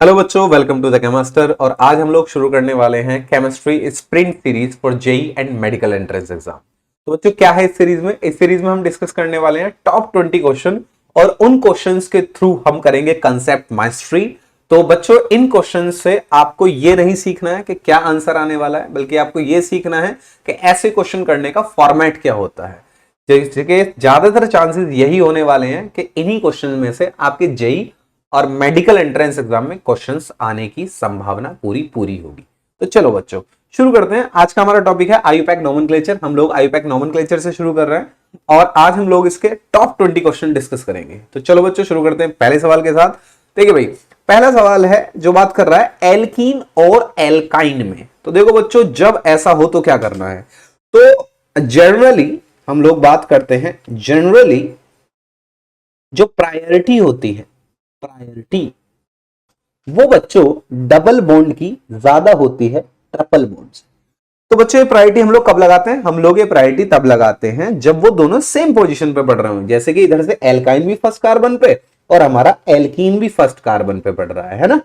Hello बच्चों, welcome to the केमिस्टर। और आज हम लोग शुरू करने वाले हैं chemistry sprint series for JEE and medical entrance exam. तो बच्चों क्या है इस सीरीज में? इस सीरीज में हम डिस्कस करने वाले हैं टॉप 20 क्वेश्चन और उन क्वेश्चंस के थ्रू हम करेंगे कंसेप्ट मास्टरी। तो बच्चों इन क्वेश्चन से आपको ये नहीं सीखना है कि क्या आंसर आने वाला है, बल्कि आपको ये सीखना है कि ऐसे क्वेश्चन करने का फॉर्मेट क्या होता है। जैसे कि ज्यादातर चांसेस यही होने वाले हैं कि इन्हीं क्वेश्चन में से आपके जेई और मेडिकल एंट्रेंस एग्जाम में क्वेश्चंस आने की संभावना पूरी होगी। तो चलो बच्चों शुरू करते हैं। आज का हमारा टॉपिक है आईयूपैक नोमेनक्लेचर। हम लोग आईयूपैक नोमेनक्लेचर से शुरू कर रहे हैं और आज हम लोग इसके टॉप 20 क्वेश्चन डिस्कस करेंगे। तो चलो बच्चों शुरू करते हैं पहले सवाल के साथ। देखिए भाई, पहला सवाल है जो बात कर रहा है एल्कीन और एल्काइन में। तो देखो बच्चों, जब ऐसा हो तो क्या करना है। तो जनरली हम लोग बात करते हैं, जनरली जो प्रायोरिटी होती है, प्रायोरिटी वो बच्चों डबल बॉन्ड की ज्यादा होती है ट्रिपल बॉन्ड से। तो बच्चों ये प्रायोरिटी हम लोग कब लगाते हैं? हम लोग ये प्रायोरिटी तब लगाते हैं जब वो दोनों सेम पोजीशन पे पड़ रहे हो। जैसे कि इधर से एल्काइन भी फर्स्ट कार्बन पे और हमारा एल्कीन भी फर्स्ट कार्बन पे पड़ रहा है ना।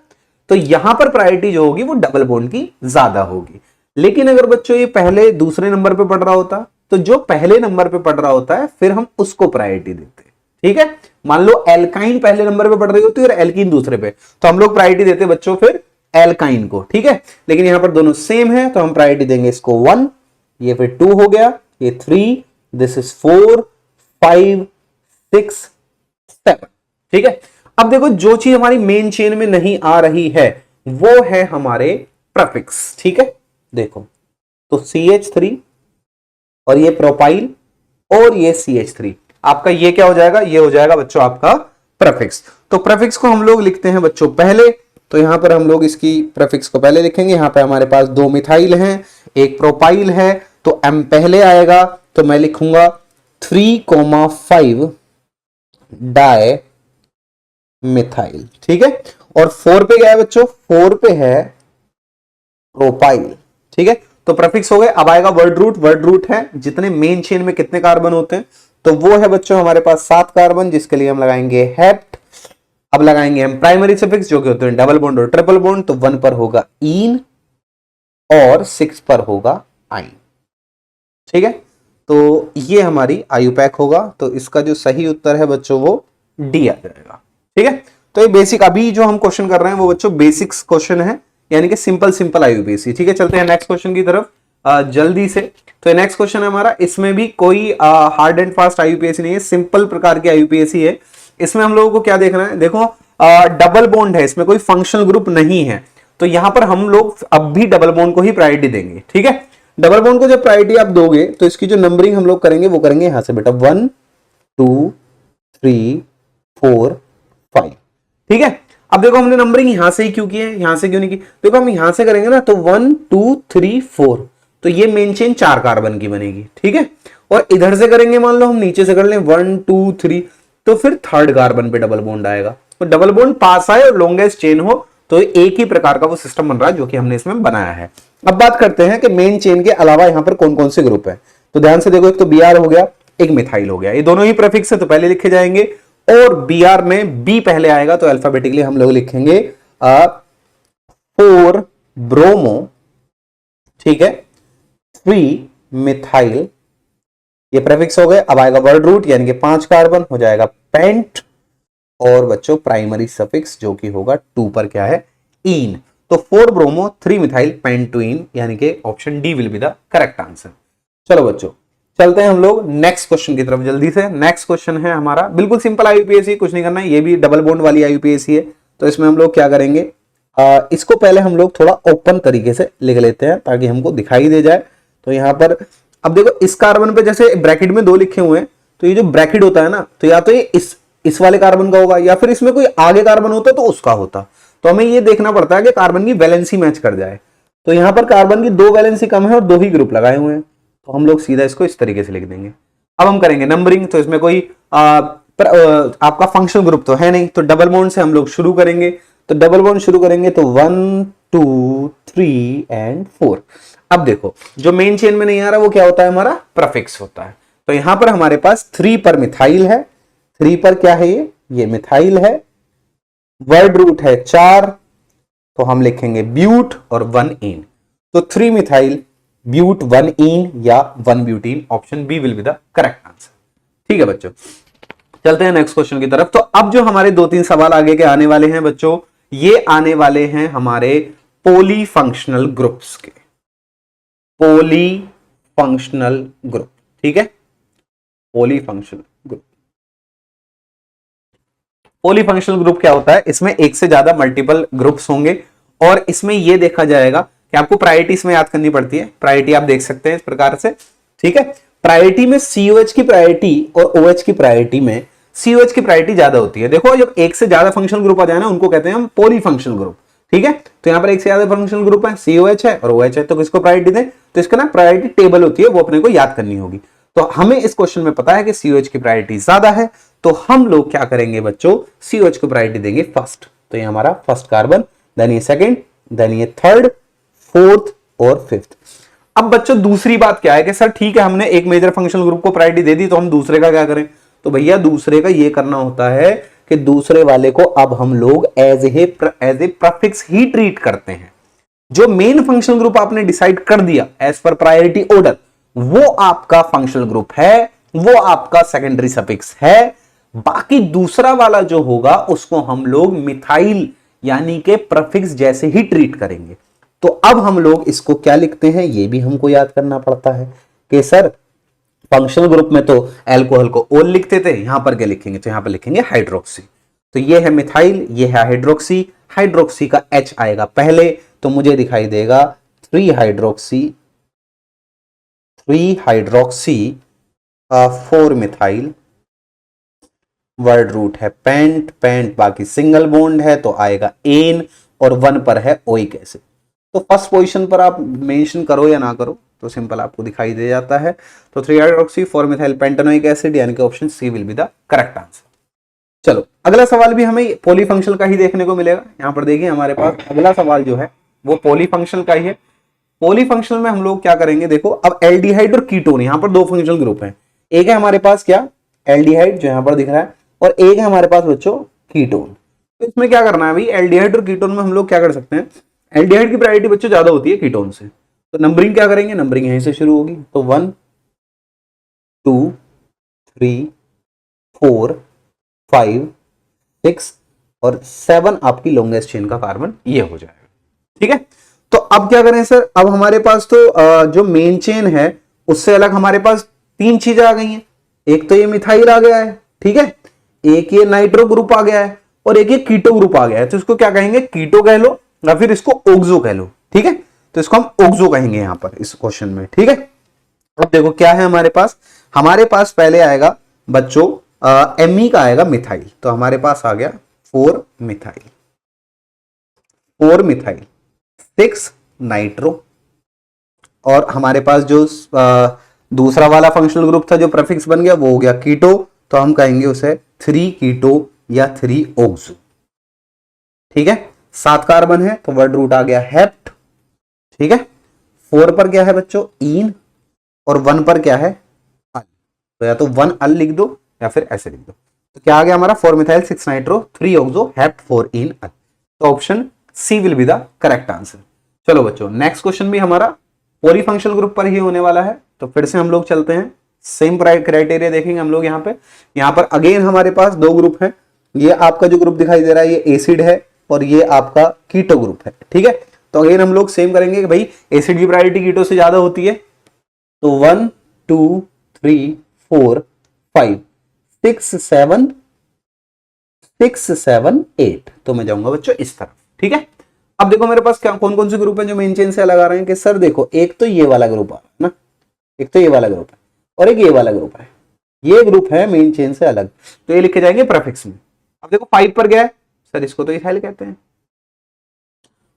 तो यहां पर प्रायोरिटी जो होगी वो डबल बॉन्ड की ज्यादा होगी। लेकिन अगर बच्चों ये पहले दूसरे नंबर पे पड़ रहा होता तो जो पहले नंबर पे पड़ रहा होता है फिर हम उसको प्रायोरिटी देते हैं। ठीक है, मान लो एल्काइन पहले नंबर पे पड़ रही होती है और एल्कीन दूसरे पे, तो हम लोग प्रायोरिटी देते बच्चों फिर एल्काइन को। ठीक है, लेकिन यहां पर दोनों सेम है तो हम प्रायोरिटी देंगे इसको 1, ये फिर 2 हो गया, ये 3, दिस इज 4, 5, 6, 7। ठीक है, अब देखो जो चीज हमारी मेन चेन में नहीं आ रही है वो है हमारे प्रीफिक्स। ठीक है, देखो तो CH3 और ये प्रोपाइल और ये CH3, आपका ये क्या हो जाएगा? ये हो जाएगा बच्चों आपका प्रीफिक्स। तो प्रीफिक्स को हम लोग लिखते हैं बच्चों पहले। तो यहां पर हम लोग इसकी प्रीफिक्स को पहले लिखेंगे। यहां पे हमारे पास 2 मिथाइल हैं, एक प्रोपाइल है, तो M पहले आएगा। तो मैं लिखूंगा 3,5 डाई मिथाइल। ठीक है, और 4 पे क्या है बच्चों? 4 पे है प्रोपाइल। ठीक है, तो प्रीफिक्स हो गए। अब आएगा वर्ड रूट। वर्ड रूट है जितने मेन चेन में कितने कार्बन होते हैं, तो वो है बच्चों हमारे पास 7 कार्बन, जिसके लिए हम लगाएंगे हेप्ट। अब लगाएंगे हम प्राइमरी सफिक्स जो कि होते हैं डबल बॉन्ड और ट्रिपल बॉन्ड। तो 1 पर होगा इन और 6 पर होगा आइन। ठीक है, तो ये हमारी आयुपैक होगा। तो इसका जो सही उत्तर है बच्चों वो डी आ जाएगा। ठीक है, तो ये बेसिक अभी जो हम क्वेश्चन कर रहे हैं वो बच्चों बेसिक्स क्वेश्चन है, यानी कि सिंपल आईयूपीएसी। ठीक है, चलते हैं नेक्स्ट क्वेश्चन की तरफ जल्दी से। तो नेक्स्ट क्वेश्चन है हमारा, इसमें भी कोई हार्ड एंड फास्ट आईयूपीएसी नहीं है, सिंपल प्रकार की आईयूपीएसी है। इसमें हम लोगों को क्या देखना है? देखो डबल बॉन्ड है, इसमें कोई फंक्शनल ग्रुप नहीं है, तो यहां पर हम लोग अब भी डबल बॉन्ड को ही प्रायोरिटी देंगे। ठीक है, डबल बॉन्ड को जब प्रायोरिटी आप दोगे तो इसकी जो नंबरिंग हम लोग करेंगे वो करेंगे यहां से बेटा 1, 2, 3, 4, 5। ठीक है, अब देखो हमने नंबरिंग यहां से ही क्यों की है, यहां से क्यों नहीं की? देखो हम यहां से करेंगे ना तो 1, 2, 3, 4, तो ये मेन चेन 4 कार्बन की बनेगी। ठीक है, और इधर से करेंगे, मान लो हम नीचे से कर लें 1, 2, 3, तो फिर थर्ड कार्बन पे डबल बॉन्ड आएगा। तो डबल बॉन्ड पास आए और लॉन्गेस्ट चेन हो तो एक ही प्रकार का वो सिस्टम बन रहा है जो कि हमने इसमें बनाया है। अब बात करते हैं कि मेन चेन के अलावा यहां पर कौन कौन से ग्रुप है। तो ध्यान से देखो, एक तो Br हो गया, एक मिथाइल हो गया। ये दोनों ही प्रीफिक्स है तो पहले लिखे जाएंगे, और Br में B पहले आएगा तो अल्फाबेटिकली हम लोग लिखेंगे 4 ब्रोमो। ठीक है, 3 मिथाइल, ये प्रीफिक्स हो गए। अब आएगा वर्ड रूट यानी कि 5 कार्बन हो जाएगा पेंट, और बच्चों प्राइमरी सफिक्स जो कि होगा 2 पर क्या है? इन। तो 4 ब्रोमो 3 मिथाइल पेंटुइन, यानी कि option D will be the correct answer. चलो बच्चों चलते हैं हम लोग नेक्स्ट क्वेश्चन की तरफ जल्दी से। नेक्स्ट क्वेश्चन है हमारा बिल्कुल सिंपल आईयूपीएसी, कुछ नहीं करना है, ये भी डबल बॉन्ड वाली आईयूपीएसी है। तो इसमें हम लोग क्या करेंगे, इसको पहले हम लोग थोड़ा ओपन तरीके से लिख लेते हैं ताकि हमको दिखाई दे जाए। तो यहां पर अब देखो इस कार्बन पे जैसे ब्रैकेट में 2 लिखे हुए हैं, तो ये जो ब्रैकेट होता है ना, तो या तो ये इस वाले कार्बन का होगा या फिर इसमें कोई आगे कार्बन होता तो उसका होता। तो हमें ये देखना पड़ता है कि कार्बन की वैलेंसी मैच कर जाए। तो यहां पर कार्बन की 2 वैलेंसी कम है और 2 ही ग्रुप लगाए हुए हैं, तो हम लोग सीधा इसको इस तरीके से लिख देंगे। अब हम करेंगे नंबरिंग, तो इसमें कोई आपका फंक्शनल ग्रुप तो है नहीं, तो डबल बॉन्ड से हम लोग शुरू करेंगे। तो डबल बॉन्ड शुरू करेंगे तो 1, 2, 3 एंड 4। अब देखो जो मेन चेन में नहीं आ रहा वो क्या होता है? हमारा प्रीफिक्स होता है। तो यहां पर हमारे पास 3 पर मिथाइल है, 3 पर क्या है? ये मिथाइल है। वर्ड रूट है 4, तो हम लिखेंगे ब्यूट और 1 इन, तो 3 मिथाइल ब्यूट 1 इन या 1 butene, option B will be the correct answer. ठीक है बच्चों, चलते हैं नेक्स्ट क्वेश्चन की तरफ। तो अब जो हमारे 2-3 सवाल आगे के आने वाले हैं बच्चों, ये आने वाले हैं हमारे पॉलीफंक्शनल ग्रुप्स के, पॉलीफंक्शनल ग्रुप। ठीक है, पॉलीफंक्शनल ग्रुप। पॉलीफंक्शनल ग्रुप क्या होता है, इसमें एक से ज्यादा मल्टीपल ग्रुप्स होंगे और इसमें यह देखा जाएगा कि आपको प्रायोरिटी इसमें याद करनी पड़ती है। प्रायोरिटी आप देख सकते हैं इस प्रकार से। ठीक है, प्रायोरिटी में COH की प्रायोरिटी और OH की प्रायोरिटी में COH की प्रायोरिटी ज्यादा होती है। देखो, जब एक से ज्यादा फंक्शनल ग्रुप आ जाए ना, उनको कहते हैं हम पॉलीफंक्शनल ग्रुप। ठीक है, तो यहां पर एक से ज्यादा फंक्शनल ग्रुप है, COH है और OH है, तो किसको प्रायोरिटी दें, तो इसका ना प्रायोरिटी टेबल होती है, वो अपने को याद करनी होगी। तो हमें इस क्वेश्चन में पता है कि COH की प्रायोरिटी ज्यादा है, तो हम लोग क्या करेंगे बच्चों, COH को प्रायोरिटी देंगे फर्स्ट। तो ये हमारा फर्स्ट कार्बन, देन ये सेकंड, देन ये थर्ड, फोर्थ और फिफ्थ। अब बच्चों दूसरी बात क्या है कि सर ठीक है, हमने एक मेजर फंक्शनल ग्रुप को प्रायोरिटी दे दी, तो हम दूसरे का क्या करें। तो भैया दूसरे का ये करना होता है कि दूसरे वाले को अब हम लोग एज ए प्रीफिक्स ही ट्रीट करते हैं। जो मेन फंक्शनल ग्रुप आपने डिसाइड कर दिया एज पर प्रायोरिटी ऑर्डर, वो आपका फंक्शनल ग्रुप है, वो आपका सेकेंडरी सफिक्स है। बाकी दूसरा वाला जो होगा उसको हम लोग मिथाइल यानी के प्रीफिक्स जैसे ही ट्रीट करेंगे। तो अब हम लोग इसको क्या लिखते हैं, ये भी हमको याद करना पड़ता है कि सर फंक्शनल ग्रुप में तो अल्कोहल को ओल लिखते थे, यहां पर क्या लिखेंगे, तो यहां पर लिखेंगे हाइड्रोक्सी। तो ये है मिथाइल, ये है हाइड्रोक्सी। हाइड्रोक्सी का H आएगा पहले, तो मुझे दिखाई देगा 3 हाइड्रोक्सी 4 मिथाइल। वर्ड रूट है पेंट, पेंट बाकी सिंगल बॉन्ड है तो आएगा एन, और 1 पर है ओइक एसिड। तो फर्स्ट पोजीशन पर आप मेंशन करो या ना करो तो सिंपल आपको दिखाई दे जाता है। तो 3 हाइड्रोक्सी 4 मिथाइल पेंटानोइक एसिड यानी कि option C will be the correct answer. चलो अगला सवाल भी हमें पॉलीफंक्शनल का ही देखने को मिलेगा। यहां पर देखिए हमारे पास अगला सवाल जो है वो पॉलीफंक्शनल का ही है। पॉलीफंक्शनल में हम लोग क्या करेंगे, देखो अब एल्डिहाइड और कीटोन, यहां पर 2 फंक्शनल ग्रुप हैं। एक है हमारे पास क्या, एल्डिहाइड जो यहां पर दिख रहा है, और एक है हमारे पास बच्चों कीटोन। तो इसमें क्या करना है भाई, एल्डिहाइड और कीटोन में हम लोग क्या कर सकते हैं, एल्डिहाइड की प्रायोरिटी बच्चों ज्यादा होती है कीटोन से, तो नंबरिंग क्या करेंगे, नंबरिंग यहीं से शुरू होगी। तो 1 2 3 4 5 6 और 7 आपकी लॉन्गेस्ट चेन का कार्बन ये हो जाएगा। ठीक है, तो अब क्या करें सर, अब हमारे पास तो जो मेन चेन है उससे अलग हमारे पास 3 चीजें आ गई हैं। एक तो ये मिथाइल आ गया है, ठीक है, एक ये नाइट्रो ग्रुप आ गया है, और एक ये कीटो ग्रुप आ गया है। तो इसको क्या कहेंगे, कीटो कह लो या फिर इसको ओक्सो कह लो। ठीक है, तो इसको हम ओक्सो कहेंगे यहां पर इस क्वेश्चन में। ठीक है, अब देखो क्या है हमारे पास पहले आएगा बच्चों एमी का आएगा मिथाइल, तो हमारे पास आ गया 4 मिथाइल 6 नाइट्रो, और हमारे पास जो दूसरा वाला फंक्शनल ग्रुप था जो प्रीफिक्स बन गया वो हो गया कीटो, तो हम कहेंगे उसे 3 कीटो या 3 ओक्सो। ठीक है, 7 कार्बन है तो वर्ड रूट आ गया हेप्ट। ठीक है, 4 पर क्या है बच्चों इन, और 1 पर क्या है अल, तो या तो 1 अल लिख दो या फिर ऐसे लिख दो। तो क्या आ गया हमारा 4 methyl 6 nitro 3 oxo hept 4 en al. तो option C will be the correct answer. चलो बच्चों नेक्स्ट क्वेश्चन भी हमारा पॉलीफंक्शनल ग्रुप पर ही होने वाला है। तो फिर से हम लोग चलते हैं, सेम क्राइटेरिया देखेंगे हम लोग। यहाँ पर अगेन हमारे पास 2 ग्रुप हैं। ये आपका जो ग्रुप दिखाई दे रहा है ये एसिड है और ये आपका कीटो ग्रुप है। ठीक है, तो अगेन हम लोग सेम करेंगे कि भाई एसिड की प्रायोरिटी कीटो से ज्यादा होती है। तो 1 2 3 4 5 6 7 8, तो मैं जाऊंगा बच्चों इस तरफ। ठीक है, अब देखो मेरे पास क्या कौन कौन से ग्रुप है जो मेन चेन से अलग आ रहे हैं कि सर देखो एक तो ये वाला ग्रुप आ रहा है ना, एक तो ये वाला ग्रुप है और एक ये वाला ग्रुप है। ये ग्रुप है मेन चेन से अलग, तो ये लिखे जाएंगे प्रीफिक्स में। अब देखो 5 पर गया है सर, इसको तो इथाइल कहते हैं,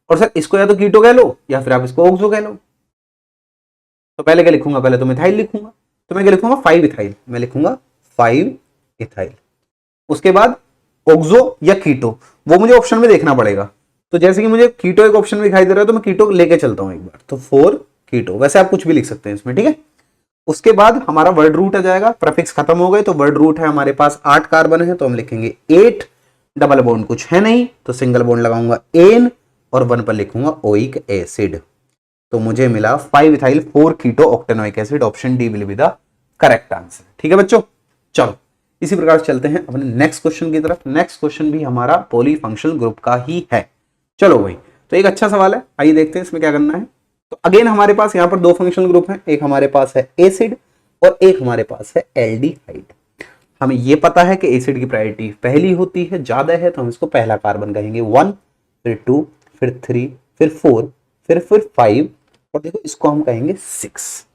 और सर इसको या तो कीटो कह लो या फिर आप इसको ओक्सो कह लो। तो पहले क्या लिखूंगा, पहले तो मिथाइल लिखूंगा, तो मैं क्या लिखूंगा 5 इथाइल, मैं लिखूंगा 5 इथाइल। उसके बाद ओक्सो या कीटो वो मुझे ऑप्शन में देखना पड़ेगा। तो जैसे कि मुझे कीटो एक ऑप्शन में दिखाई दे रहा है तो मैं कीटो लेके चलता हूं एक बार, तो 4 कीटो, वैसे आप कुछ भी लिख सकते हैं इसमें। ठीक है, उसके बाद हमारा वर्ड रूट आ जाएगा, प्रीफिक्स खत्म हो गए तो वर्ड रूट है हमारे पास 8 कार्बन है, तो हम लिखेंगे 8, डबल बॉन्ड कुछ है नहीं तो सिंगल बॉन्ड लगाऊंगा एन, और 1 पर लिखूंगा ओइक एसिड, तो मुझे मिला 5 ethyl 4 keto octanoic acid. Option D will be the correct answer. ठीक है बच्चों, चलो इसी प्रकार से चलते हैं अपने नेक्स्ट क्वेश्चन की तरफ। नेक्स्ट क्वेश्चन भी हमारा पॉलीफंक्शनल ग्रुप का ही है। चलो भाई, तो एक अच्छा सवाल है, आइए देखते हैं इसमें क्या करना है। तो अगेन हमारे पास यहाँ पर दो फंक्शनल ग्रुप हैं, एक हमारे पास है एसिड और एक हमारे पास है एल्डिहाइड। हमें ये पता है कि एसिड की प्रायोरिटी पहली होती है, ज्यादा है, तो हम इसको पहला कार्बन कहेंगे 1, फिर 2, फिर 3, फिर 4, फिर 5 और देखो इसको हम कहेंगे 6।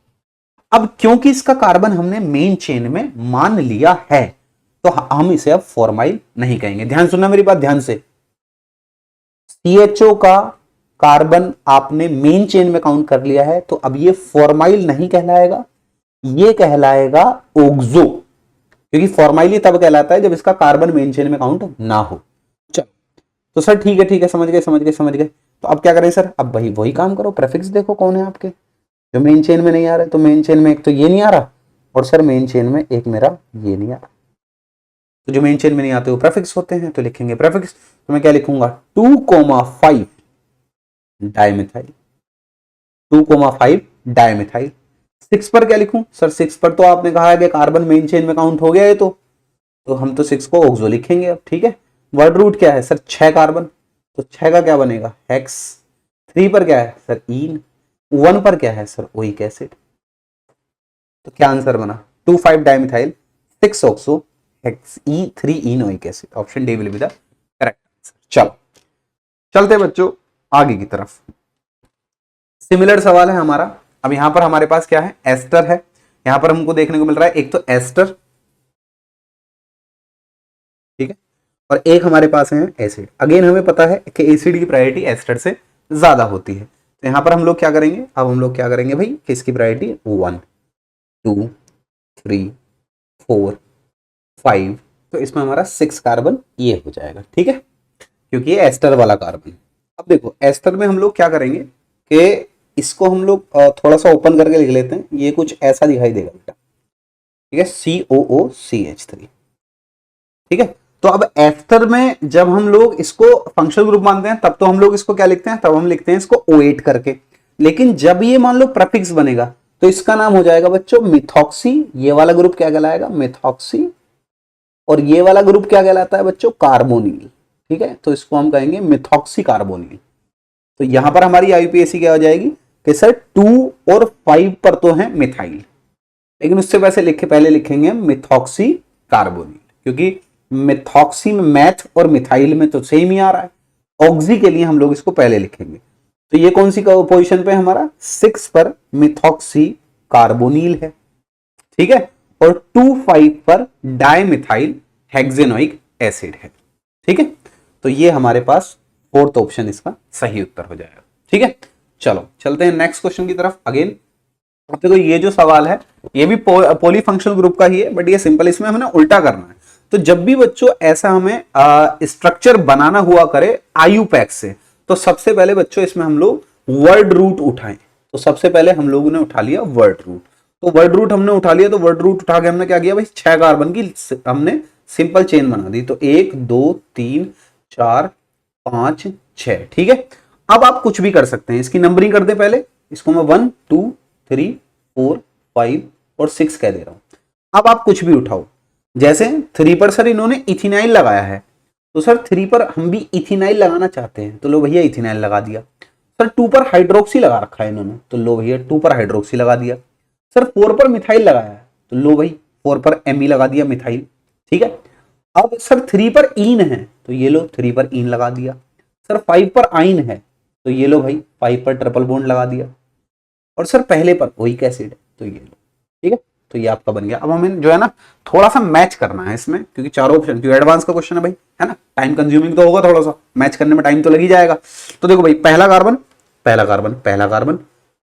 अब क्योंकि इसका कार्बन हमने मेन चेन में मान लिया है तो हम इसे अब फॉर्माइल नहीं कहेंगे। ध्यान सुनना मेरी बात ध्यान से, CHO का कार्बन आपने मेन चेन में काउंट कर लिया है तो अब ये फॉर्माइल नहीं कहलाएगा, ये कहलाएगा ओक्सो, क्योंकि फॉर्माइल तब कहलाता है जब इसका कार्बन मेन चेन में काउंट ना हो। चलो तो सर ठीक है, समझ गए। तो अब क्या करें सर, अब वही काम करो, प्रेफिक्स देखो कौन है आपके जो मेन चेन में नहीं आ रहा है। तो मेन चेन में एक तो ये नहीं आ रहा और सर मेन चेन में एक मेरा ये नहीं आ रहा, तो जो मेन चेन में नहीं आते वो प्रेफिक्स होते हैं, तो लिखेंगे प्रेफिक्स। तो मैं क्या लिखूंगा 2,5 डाइमिथाइल, 2,5 डाइमिथाइल। 6 पर क्या लिखूं सर, 6 पर तो आपने कहा है कि कार्बन मेन चेन में काउंट हो गया है, तो हम तो 6 को ऑक्सो लिखेंगे अब। ठीक है, वर्ड रूट क्या है सर 6 कार्बन, तो 6 का क्या बनेगा हेक्स। 3 पर क्या है सर ईन, 1 पर क्या है सर ओइक एसिड। तो क्या आंसर बना 2,5 dimethyl 6 oxo hex E 3 enoic acid. Option D will be the correct answer. चलो चलते बच्चों आगे की तरफ। सिमिलर सवाल है हमारा। अब यहां पर हमारे पास क्या है, एस्टर है। यहां पर हमको देखने को मिल रहा है एक तो एस्टर, ठीक है, और एक हमारे पास है एसिड। अगेन हमें पता है कि एसिड की प्रायोरिटी एस्टर से ज्यादा होती है, तो यहां पर हम लोग क्या करेंगे, अब हम लोग क्या करेंगे भाई कि इसकी प्रायोरिटी 1, 2, 3, 4, 5, तो इसमें हमारा 6 कार्बन ये हो जाएगा। ठीक है, क्योंकि ये एस्टर वाला कार्बन। अब देखो एस्टर में हम लोग क्या करेंगे कि इसको हम लोग थोड़ा सा ओपन करके लिख लेते हैं, ये कुछ ऐसा दिखाई देगा बेटा। ठीक है, COOCH3। ठीक है, तो अब एस्टर में जब हम लोग इसको फंक्शनल ग्रुप मानते हैं तब तो हम लोग इसको क्या लिखते हैं, तब हम लिखते हैं इसको O8 करके। लेकिन जब ये मान लो प्रेफिक्स बनेगा तो इसका नाम हो जाएगा बच्चों मिथॉक्सी। ये वाला ग्रुप क्या कहलाएगा मिथॉक्सी, और ये वाला ग्रुप क्या कहलाता है बच्चों कार्बोनिल। ठीक है, तो इसको हम कहेंगे मिथॉक्सी कार्बोनिल। तो यहां पर हमारी IUPAC क्या हो जाएगी कि सर 2 और 5 पर तो है मिथाइल, लेकिन उससे पहले लिखेंगे मिथॉक्सी कार्बोनिल, क्योंकि मिथॉक्सी में मैथ और मिथाइल में तो सेम ही आ रहा है। ऑक्सी के लिए हम लोग इसको पहले लिखेंगे। तो ये कौन सी पोजीशन पे हमारा 6 पर मिथॉक्सी कार्बोनिल है। ठीक है, और 2,5 पर डाइमिथाइल हेक्सेनोइक एसिड है। ठीक है, तो ये हमारे पास फोर्थ ऑप्शन इसका सही उत्तर हो जाएगा। ठीक है, चलो चलते हैं नेक्स्ट क्वेश्चन की तरफ। अगेन अब देखो ये जो सवाल है ये भी पॉलीफंक्शनल ग्रुप का ही है, बट ये सिंपल, इसमें हमें उल्टा करना है। तो जब भी बच्चों ऐसा हमें स्ट्रक्चर बनाना हुआ करे IUPAC से, तो सबसे पहले बच्चों इसमें हम लोग वर्ड रूट उठाएं। तो सबसे पहले हम लोगों ने उठा लिया वर्ड रूट। तो वर्ड रूट हमने उठा लिया, तो वर्ड रूट उठा के हमने क्या किया भाई 6 कार्बन की हमने सिंपल चेन बना दी। तो 1, 2, 3, 4, 5, 6। ठीक है, अब आप कुछ भी कर सकते हैं, इसकी नंबरिंग कर दे पहले। इसको मैं 1, 2, 3, 4, 5 और 6 कह दे रहा हूं। अब आप कुछ भी उठाओ, जैसे 3 पर सर इन्होंने इथिनाइल लगाया है, तो सर 3 पर हम भी इथिनाइल लगाना चाहते हैं, तो लो भैया इथिनाइल लगा दिया। सर 2 पर हाइड्रोक्सी लगा रखा है इन्होंने, तो लो भैया 2 पर हाइड्रोक्सी लगा दिया। सर 4 पर मिथाइल लगाया है, तो लो भाई 4 पर Me लगा दिया मिथाइल। ठीक है, अब सर 3 पर ईन है, तो ये लो 3 पर ईन लगा दिया। सर 5 पर आइन है, तो ये लो भाई 5 पर ट्रिपल बॉन्ड लगा दिया। और सर पहले पर ओइक एसिड है, तो ये लो। ठीक है, तो ये आपका बन गया। अब हमें जो है ना थोड़ा सा मैच करना है इसमें, क्योंकि चारों ऑप्शन, क्योंकि एडवांस का क्वेश्चन है भाई, है ना, टाइम कंज्यूमिंग तो होगा, थोड़ा सा मैच करने में टाइम तो लग ही जाएगा। तो देखो भाई पहला कार्बन पहला कार्बन पहला कार्बन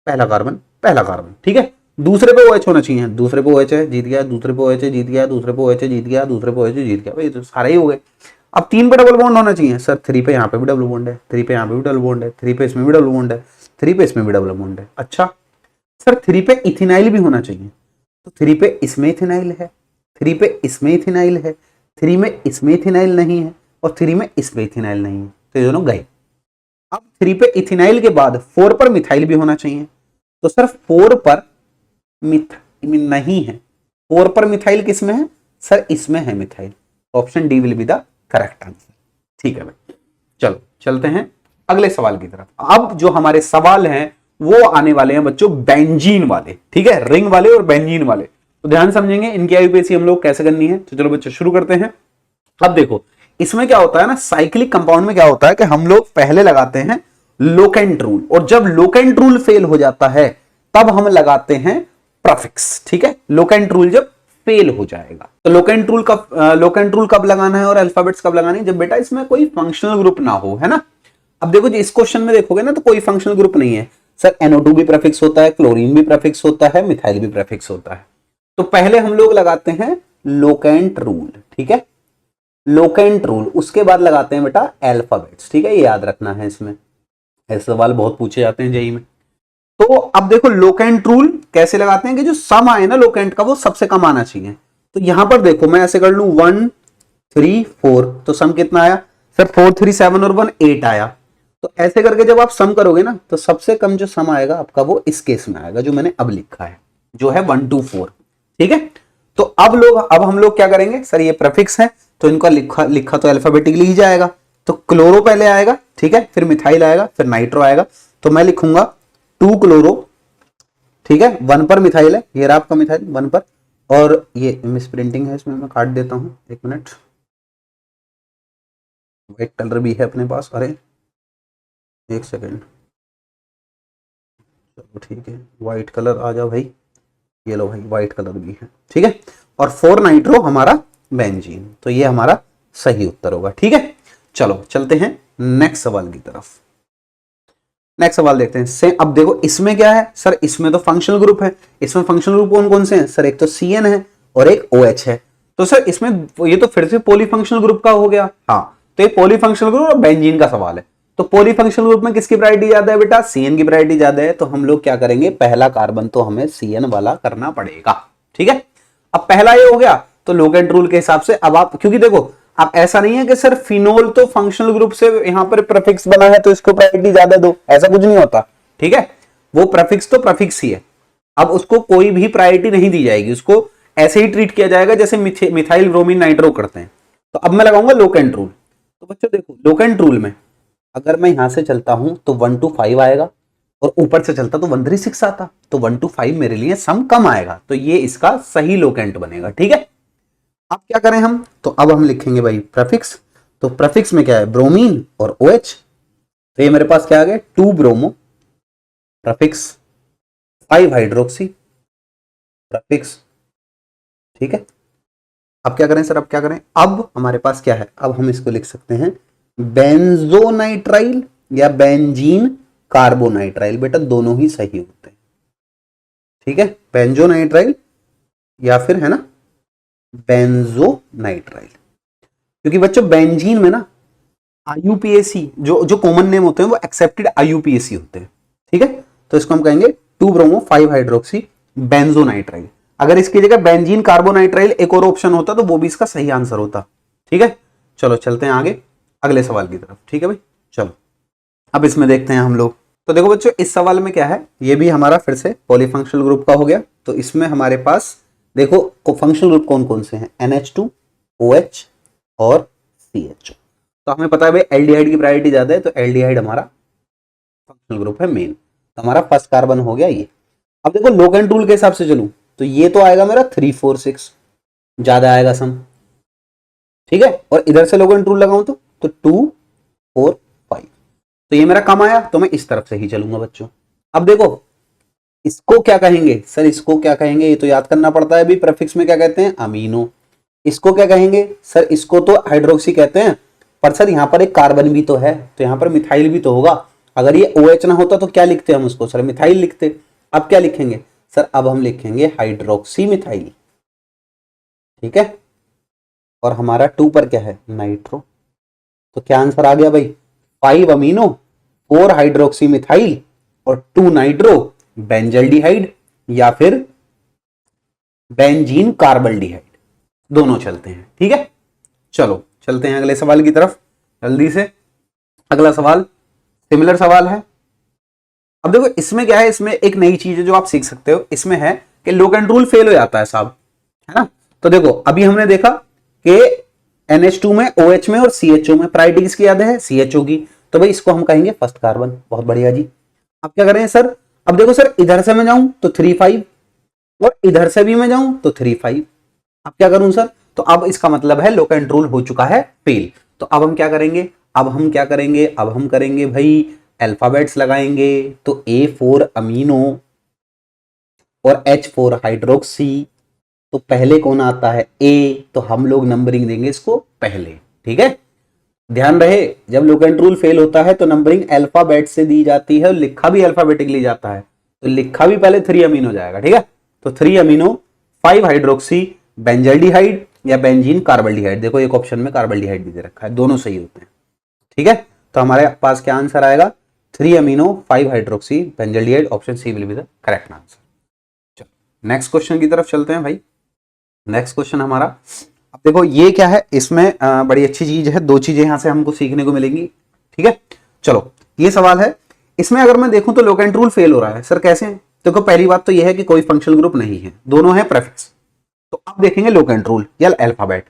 पहला कार्बन पहला कार्बन, ठीक है, दूसरे पे OH होना चाहिए, दूसरे पे OH है जीत गया, दूसरे पे OH है जीत गया, दूसरे पे OH है जीत गया, दूसरे पे OH है जीत गया, भाई तो सारे ही हो गए। अब 3 पे डबल बॉन्ड होना चाहिए, सर 3 पे यहाँ पे भी डबल बॉन्ड है, 3 पे यहाँ पे भी डबल बॉन्ड है, 3 पे इसमें भी डबल बॉन्ड है, 3 पे इसमें भी डबल बॉन्ड है। अच्छा सर 3 पे इथिनाइल भी होना चाहिए, तो 3 पे इसमें इथिनाइल है, 3 पे इसमें इथिनाइल है, 3 में इसमें इथिनाइल नहीं है, और 3 में इसमें इथिनाइल नहीं है, तो ये दोनों गए। अब 3 पे इथिनाइल के बाद 4 पर मिथाइल भी होना चाहिए, तो सर 4 पर नहीं है, 4 पर मिथाइल किस में है सर, इसमें है methyl, option D will be the correct answer. ठीक है भाई, चलो चलते हैं अगले सवाल की तरफ। अब जो हमारे सवाल हैं वो आने वाले हैं बच्चों बेंजीन वाले, ठीक है, रिंग वाले और बेंजीन वाले, तो ध्यान समझेंगे इनकी आईयूपीएसी हम लोग कैसे करनी है। तो चलो बच्चों शुरू करते हैं। अब देखो इसमें क्या होता है ना, साइक्लिक कंपाउंड में क्या होता है कि हम लोग पहले लगाते हैं लोकेंट रूल, और जब लोकेंट रूल फेल हो जाता है तब हम लगाते हैं प्रफिक्स। ठीक है, लोकेंट रूल जब फेल हो जाएगा तो लोकेंट रूल कब लगाना है और अल्फाबेट्स कब लगानी है, जब बेटा इसमें कोई फंक्शनल ग्रुप ना हो, है ना। अब देखो जी इस क्वेश्चन में देखोगे ना तो कोई फंक्शनल ग्रुप नहीं है सर, NO2 भी प्रेफिक्स होता है, क्लोरीन भी प्रेफिक्स होता है, मिथाइल भी प्रेफिक्स होता है। तो पहले हम लोग लगाते हैं लोकेंट रूल, ठीक है, लोकेंट रूल, उसके बाद लगाते हैं बेटा अल्फाबेट्स। ठीक है, ये याद रखना है, इसमें ऐसे सवाल बहुत पूछे जाते हैं जेईई में। तो अब देखो लोकेंट रूल कैसे लगाते हैं कि जो सम आए ना लोकेंट का वो सबसे कम आना चाहिए। तो यहां पर देखो मैं ऐसे कर लू 1 3 4, तो सम कितना आया सर 4 3 7 और 1 8 आया। तो ऐसे करके जब आप सम करोगे ना तो सबसे कम जो सम आएगा आपका वो इस केस में आएगा जो मैंने अब लिखा है, जो है 1 2 4। ठीक है, तो अब हम लोग क्या करेंगे सर, ये प्रेफिक्स है तो इनका लिखा तो अल्फाबेटिकली ही जाएगा। तो क्लोरो पहले आएगा, ठीक है, फिर मिथाइल आएगा, फिर नाइट्रो आएगा। तो मैं लिखूंगा 2 क्लोरो, ठीक है, 1 पर मिथाइल है, ये रहा आपका मिथाइल 1 पर, और ये मिस प्रिंटिंग है इसमें, मैं काट देता हूं, एक मिनट, व्हाइट कलर भी है अपने पास, अरे एक सेकेंड, चलो ठीक है, व्हाइट कलर आ जाओ भाई, ये लो भाई व्हाइट कलर भी है, ठीक है, और 4 नाइट्रो हमारा बेंजीन, तो ये हमारा सही उत्तर होगा। ठीक है, चलो चलते हैं नेक्स्ट सवाल की तरफ। नेक्स्ट सवाल देखते हैं से, अब देखो इसमें क्या है सर, इसमें तो फंक्शनल ग्रुप है, इसमें फंक्शनल ग्रुप कौन कौन से हैं सर, एक तो CN है और एक OH है। तो सर इसमें ये तो फिर से पॉलीफंक्शनल ग्रुप का हो गया, हाँ, तो ये पॉलीफंक्शनल ग्रुप और बेंजीन का सवाल है। तो पॉलीफंक्शनल ग्रुप में किसकी प्रायोरिटी ज्यादा है बेटा, CN की प्रायोरिटी ज्यादा है, तो हम लोग क्या करेंगे, पहला कार्बन तो हमें CN वाला करना पड़ेगा। ठीक है, अब पहला ये हो गया, तो लोकेंट रूल के हिसाब से अब आप, क्योंकि देखो अब ऐसा नहीं है कि सर फिनोल तो फंक्शनल ग्रुप से यहां पर प्रीफिक्स बना है तो इसको प्रायोरिटी ज्यादा दो, ऐसा कुछ नहीं होता। ठीक है, वो प्रीफिक्स तो प्रीफिक्स ही है, अब उसको कोई भी प्रायोरिटी नहीं दी जाएगी, उसको ऐसे ही ट्रीट किया जाएगा जैसे मिथाइल ब्रोमीन नाइट्रो करते हैं। तो अब मैं लगाऊंगा लोकेंट रूल। तो बच्चों देखो लोकेंट रूल में अगर मैं यहां से चलता हूं तो 1 2 5 आएगा, और ऊपर से चलता तो 1 3 6 आता, तो 1 2 5 मेरे लिए सम कम आएगा, तो ये इसका सही लोकेंट बनेगा। ठीक है, अब क्या करें हम, तो अब हम लिखेंगे भाई प्रेफिक्स। तो प्रेफिक्स में क्या है, ब्रोमीन और OH, तो ये मेरे पास क्या आ गया 2 ब्रोमो प्रेफिक्स, 5 हाइड्रोक्सी प्रेफिक्स। ठीक है, अब क्या करें सर, अब क्या करें, अब हमारे पास क्या है, अब हम इसको लिख सकते हैं बेंजोनाइट्राइल या बेंजीन कार्बोनाइट्राइल, बेटा दोनों ही सही होते हैं। ठीक है, बेंजोनाइट्राइल या फिर है ना बेंजोनाइट्राइल, क्योंकि बच्चों बेंजीन में ना IUPAC जो कॉमन नेम होते हैं वो एक्सेप्टेड IUPAC होते हैं। ठीक है, तो इसको हम कहेंगे 2 ब्रोमो 5 हाइड्रोक्सी बेंजोनाइट्राइल। अगर इसकी जगह बेंजीन कार्बोनाइट्राइल एक और ऑप्शन होता तो वो भी इसका सही आंसर होता। ठीक है, चलो चलते हैं आगे अगले सवाल की तरफ। ठीक है भाई, चलो अब इसमें देखते हैं हम लोग। तो देखो बच्चों इस सवाल में क्या है, ये भी हमारा फिर से पॉलीफंक्शनल ग्रुप का हो गया। तो इसमें हमारे पास देखो फंक्शनल ग्रुप कौन कौन से हैं, NH2 OH और CH। तो हमें पता है भाई एल्डिहाइड की प्रायोरिटी ज्यादा है, तो एल्डिहाइड हमारा फंक्शनल ग्रुप है मेन, तो हमारा फर्स्ट कार्बन हो गया ये। अब देखो लोकेंट रूल के हिसाब से चलूं तो ये तो आएगा मेरा 3 4 6, ज्यादा आएगा सम। ठीक है, और इधर से लोकेंट रूल लगाऊं तो 2 4 5, तो ये मेरा कम आया, तो मैं इस तरफ से ही चलूंगा बच्चों। अब देखो इसको क्या कहेंगे सर, इसको क्या कहेंगे, ये तो याद करना पड़ता है। अभी प्रेफिक्स में क्या कहते हैं, अमीनो। इसको क्या कहेंगे सर, इसको तो हाइड्रोक्सी कहते हैं, पर सर यहाँ पर एक कार्बन भी तो है, तो यहाँ पर मिथाइल भी तो होगा। अगर ये OH ना होता तो क्या लिखते हम उसको सर, मिथाइल लिखते। अब क्या लिखेंगे सर, अब हम लिखेंगे हाइड्रोक्सी मिथाइल। ठीक है, और हमारा 2 पर क्या है, नाइट्रो। तो क्या आंसर आ गया भाई, 5 अमीनो 4 हाइड्रोक्सी मिथाइल और 2 नाइट्रो बेंजल्डिहाइड या फिर बेंजीन कार्बल्डिहाइड, दोनों चलते हैं। ठीक है, चलो चलते हैं अगले सवाल की तरफ जल्दी से। अगला सवाल सिमिलर सवाल है। अब देखो इसमें क्या है, इसमें एक नई चीज है जो आप सीख सकते हो, इसमें है कि लोकेंट रूल फेल हो जाता है साहब, है ना। तो देखो अभी हमने देखा कि NH2 में, OH में और CHO में प्रायोरिटी किसकी याद है, CHO की। तो भाई इसको हम कहेंगे फर्स्ट कार्बन। बहुत बढ़िया जी। अब क्या करें सर, अब देखो सर इधर से मैं जाऊं तो 3 5 और इधर से भी मैं जाऊं तो 3 5। अब क्या करूं सर, तो अब इसका मतलब है लोकेंट रूल हो चुका है फेल। तो अब हम क्या करेंगे, अब हम क्या करेंगे, अब हम करेंगे भाई अल्फाबेट्स लगाएंगे। तो A4 अमीनो और H4 हाइड्रोक्सी, तो पहले कौन आता है, ए, तो हम लोग नंबरिंग देंगे इसको पहले। ठीक है, ध्यान रहे जब लोकेंट रूल फेल होता है तो नंबरिंग अल्फाबेट से दी जाती है और लिखा भी अल्फाबेटिकली जाता है। तो लिखा भी पहले 3 अमीनो जाएगा। ठीक है, तो 3 अमीनो 5 हाइड्रोक्सी बेंजल्डिहाइड या बेंजीन कार्बल्डिहाइड। देखो एक ऑप्शन में कार्बल्डिहाइड भी दे रखा है, दोनों सही होते हैं। ठीक है, तो हमारे पास क्या आंसर आएगा, 3 amino 5 hydroxy benzaldehyde. Option C will be the correct answer. चलो नेक्स्ट क्वेश्चन की तरफ चलते हैं भाई। नेक्स्ट क्वेश्चन हमारा, अब देखो ये क्या है, इसमें बड़ी अच्छी चीज है, 2 चीजें यहां से हमको सीखने को मिलेंगी। ठीक है, चलो ये सवाल है, इसमें अगर मैं देखूं तो लोकेंट रूल फेल हो रहा है सर, कैसे। देखो पहली बात तो यह है कि कोई फंक्शनल ग्रुप नहीं है, दोनों है प्रेफिक्स। तो अब देखेंगे लोकेंट रूल या अल्फाबेट।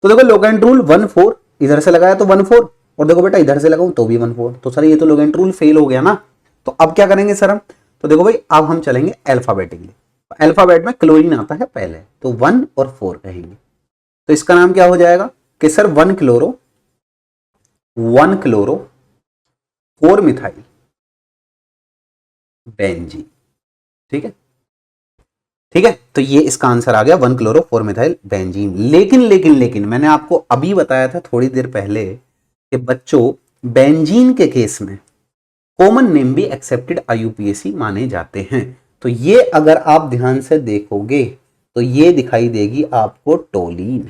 तो देखो लोकेंट रूल 1 4, इधर से लगाया तो 1 4, और देखो बेटा इधर से लगाऊं तो भी 1 4। तो सर ये तो लोकेंट रूल फेल हो गया ना। तो अब क्या करेंगे सर हम, तो देखो भाई अब हम चलेंगे अल्फाबेटिकली। अल्फाबेट में क्लोरीन आता है पहले, तो 1 और 4 कहेंगे। तो इसका नाम क्या हो जाएगा कि सर 1 क्लोरो 4 मिथाइल बेंजीन। ठीक है, ठीक है, तो ये इसका आंसर आ गया 1 क्लोरो 4 मिथाइल बेंजीन। लेकिन मैंने आपको अभी बताया था थोड़ी देर पहले कि बच्चों बेंजीन के केस में कॉमन नेम भी एक्सेप्टेड IUPAC माने जाते हैं। तो ये अगर आप ध्यान से देखोगे तो ये दिखाई देगी आपको टोलीन।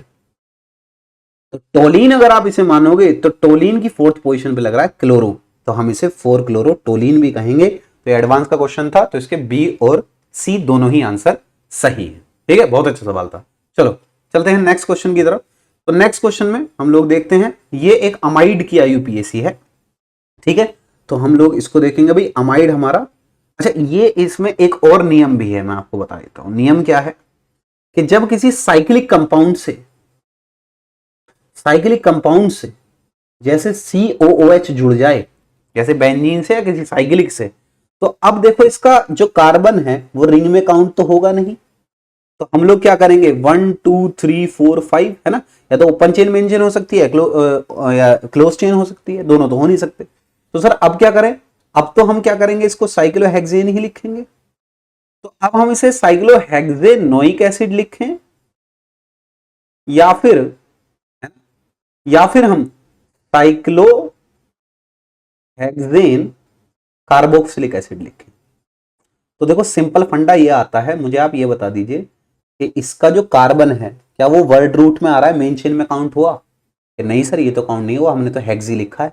तो टोलीन अगर आप इसे मानोगे तो टोलीन की 4th पोजीशन पे लग रहा है क्लोरो, तो हम इसे 4 क्लोरो टोलीन भी कहेंगे। तो एडवांस का क्वेश्चन था, तो इसके बी और सी दोनों ही आंसर सही है। ठीक है, बहुत अच्छा सवाल था। चलो चलते हैं नेक्स्ट क्वेश्चन की तरफ। तो नेक्स्ट क्वेश्चन में हम लोग देखते हैं, ये एक अमाइड की IUPAC है। ठीक है, तो हम लोग इसको देखेंगे भाई अमाइड हमारा। अच्छा ये इसमें एक और नियम भी है, मैं आपको बता देता हूं। नियम क्या है कि जब किसी साइक्लिक कंपाउंड से जैसे COOH जुड़ जाए, जैसे बेंजीन से या किसी साइक्लिक से, तो अब देखो इसका जो कार्बन है वो रिंग में काउंट तो होगा नहीं। तो हम लोग क्या करेंगे, 1 2 3 4 5, है ना। या तो ओपन चेन बेंजीन हो सकती है या क्लोज चेन हो सकती है, दोनों तो हो नहीं सकते। तो सर अब क्या करें, अब तो हम क्या करेंगे, इसको साइक्लोहेक्सेन ही लिखेंगे। तो अब हम इसे साइक्लोहेक्सेनोइक एसिड लिखें या फिर हम साइक्लोहेक्सेन कार्बोक्सिलिक एसिड लिखें। तो देखो सिंपल फंडा ये आता है, मुझे आप ये बता दीजिए कि इसका जो कार्बन है क्या वो वर्ड रूट में आ रहा है, मेन चेन में काउंट हुआ कि नहीं सर, ये तो काउंट नहीं हुआ, हमने तो हेक्सी लिखा है।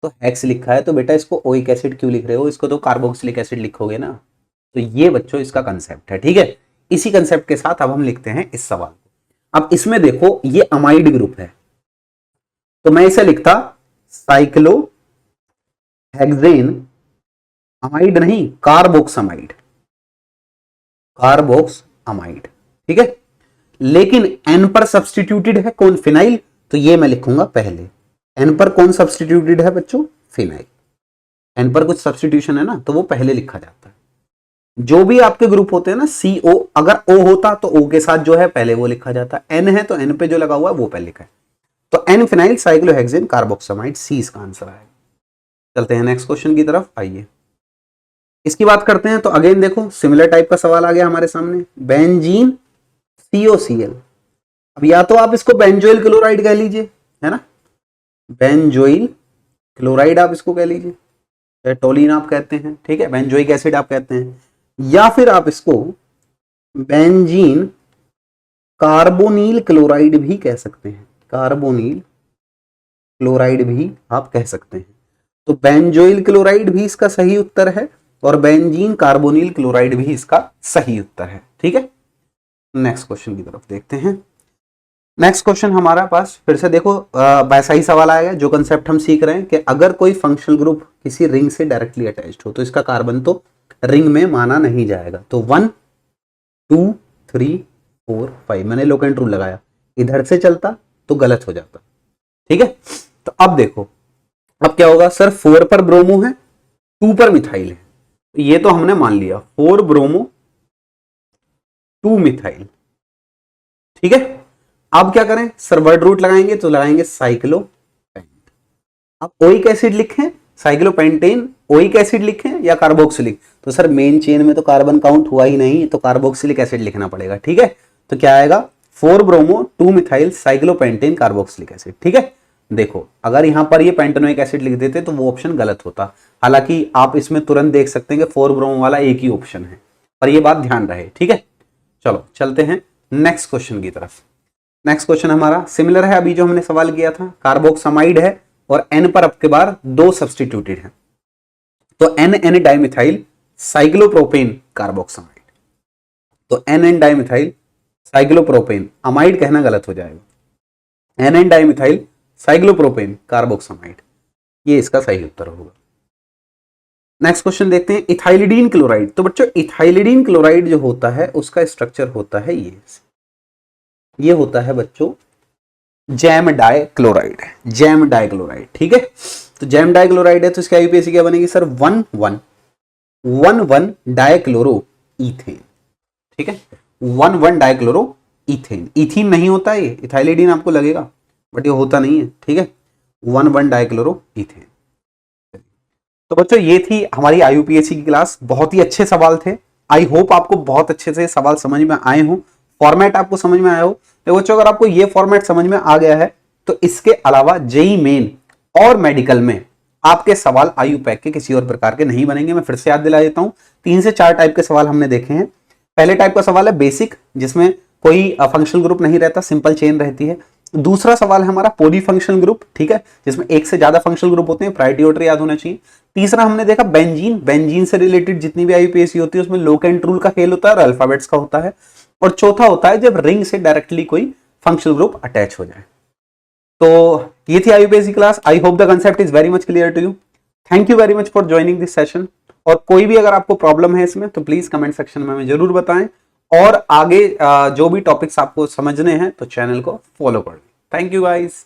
तो हेक्स लिखा है तो बेटा इसको ओइक एसिड क्यों लिख रहे हो, इसको तो कार्बोक्सिलिक एसिड लिखोगे ना। तो ये बच्चों इसका कंसेप्ट है। ठीक है, इसी कंसेप्ट के साथ अब हम लिखते हैं इस सवाल को। अब इसमें देखो ये अमाइड ग्रुप है, तो मैं इसे लिखता साइक्लोहेक्सेन अमाइड नहीं, कार्बोक्सामाइड। ठीक है, लेकिन एन पर सब्सटीट्यूटेड है कौन, फिनाइल। तो ये मैं लिखूंगा पहले। एन पर कौन सब्सटीट्यूटेड है बच्चों, फिनाइल। एन पर कुछ सब्सटीट्यूशन है ना, तो वो पहले लिखा जाता है। जो भी आपके ग्रुप होते हैं ना, CO, अगर O होता तो O के साथ जो है पहले वो लिखा जाता। N है तो N पे जो लगा हुआ है वो पहले लिखा है। तो N फिनाइल साइक्लोहेक्सेन कार्बोक्सामाइड, सी इसका आंसर आएगा। चलते हैं नेक्स्ट क्वेश्चन की तरफ, आइए इसकी बात करते हैं। तो अगेन देखो सिमिलर टाइप का सवाल आ गया हमारे सामने, बेंजीन COCl। अब या तो आप इसको बेंजोइल क्लोराइड कह लीजिए, है ना, बेंजोइल क्लोराइड आप इसको कह लीजिए, टोलिन आप कहते हैं, ठीक है, बेंजोइक एसिड आप कहते हैं, या फिर आप इसको बेंजीन कार्बोनिल क्लोराइड भी कह सकते हैं। कार्बोनिल क्लोराइड भी आप कह सकते हैं। तो बेंजोइल क्लोराइड भी इसका सही उत्तर है और बेंजीन कार्बोनिल क्लोराइड भी इसका सही उत्तर है। ठीक है, नेक्स्ट क्वेश्चन की तरफ देखते हैं। नेक्स्ट क्वेश्चन हमारा पास फिर से देखो वैसा ही सवाल आएगा जो कंसेप्ट हम सीख रहे हैं कि अगर कोई फंक्शनल ग्रुप किसी रिंग से डायरेक्टली अटैच्ड हो तो इसका कार्बन तो रिंग में माना नहीं जाएगा। तो 1 2 3 4 5 मैंने लोकेंट रूल लगाया, इधर से चलता तो गलत हो जाता। ठीक है, तो अब देखो अब क्या होगा सर, 4 पर ब्रोमो है 2 पर मिथाइल है, ये तो हमने मान लिया 4 ब्रोमो 2 मिथाइल। ठीक है, अब क्या करें सर, वर्ड रूट लगाएंगे तो लगाएंगे साइक्लोपेंट। अब ओइक एसिड लिखें साइक्लोपेंटेन, ओइक एसिड लिखें या कार्बोक्सिलिक, तो सर मेन चेन में तो कार्बन काउंट हुआ ही नहीं, तो कार्बोक्सिलिक एसिड लिखना पड़ेगा। ठीक है, तो क्या आएगा 4 bromo 2 methyl cyclopentane carboxylic acid. ठीक है, देखो अगर यहां पर ये पेंटेनोइक एसिड लिख देते तो वो ऑप्शन गलत होता, हालांकि आप इसमें तुरंत देख सकते हैं कि 4 ब्रोमो वाला एक ही ऑप्शन है, पर ये बात ध्यान रहे। ठीक है, चलो चलते हैं नेक्स्ट क्वेश्चन की तरफ। नेक्स्ट क्वेश्चन हमारा सिमिलर है अभी जो हमने सवाल किया था, कार्बोक्सामाइड है और N पर अब के बार 2 सब्सटीट्यूटेड है, तो NN डाइमिथाइल साइक्लोप्रोपेन कार्बोक्सामाइड, तो NN डाइमिथाइल साइक्लोप्रोपेन, अमाइड कहना गलत हो जाएगा, NN डाइमिथाइल साइक्लोप्रोपेन कार्बोक्सामाइड, ये इसका सही उत्तर होगा। नेक्स्ट क्वेश्चन देखते हैं, इथाइलिडीन क्लोराइड। तो बच्चों इथाइलिडीन क्लोराइड जो होता है उसका स्ट्रक्चर होता है ये होता है बच्चों जैम डाइक्लोराइड, जैम डाइक्लोराइड। ठीक है, तो जैम डाइक्लोराइड है तो इसकी आईयूपीएसी क्या बनेगी सर, 1,1 डाइक्लोरो इथेन। ठीक है, 1,1 डाइक्लोरो इथेन, इथीन नहीं होता है ये, इथाइलिडीन आपको लगेगा बट ये होता नहीं है। ठीक है, 1,1 डाइक्लोरो इथेन। तो बच्चों ये थी हमारी आईयूपीएसी की क्लास, बहुत ही अच्छे सवाल थे। आई होप आपको बहुत अच्छे से सवाल समझ में आए हों, फॉर्मेट आपको समझ में आया हो। तो बच्चों अगर आपको ये फॉर्मेट समझ में आ गया है तो इसके अलावा जेई मेन और मेडिकल में आपके सवाल आयु पैक के किसी और प्रकार के नहीं बनेंगे। मैं फिर से याद दिला देता हूं, 3 से 4 टाइप के सवाल हमने देखे हैं। पहले टाइप का सवाल है बेसिक, जिसमें कोई फंक्शनल ग्रुप नहीं रहता, सिंपल चेन रहती है। दूसरा सवाल है हमारा पॉलीफंक्शनल ग्रुप, ठीक है, जिसमें एक से ज्यादा फंक्शनल ग्रुप होते हैं, प्रायोरिटी ऑर्डर याद होना चाहिए। तीसरा हमने देखा बेंजीन, बेंजीन से रिलेटेड जितनी भी आईयूपीएसी होती है उसमें लोकेंट रूल का खेल होता है और अल्फाबेट्स का होता है। और चौथा होता है जब रिंग से डायरेक्टली कोई फंक्शनल ग्रुप अटैच हो जाए। तो ये थी IUPAC class. I hope the concept is very much clear to you. Thank you very much for joining this session. और कोई भी अगर आपको प्रॉब्लम है इसमें तो प्लीज कमेंट सेक्शन में हमें जरूर बताएं, और आगे जो भी टॉपिक्स आपको समझने हैं तो चैनल को फॉलो करें। Thank you guys.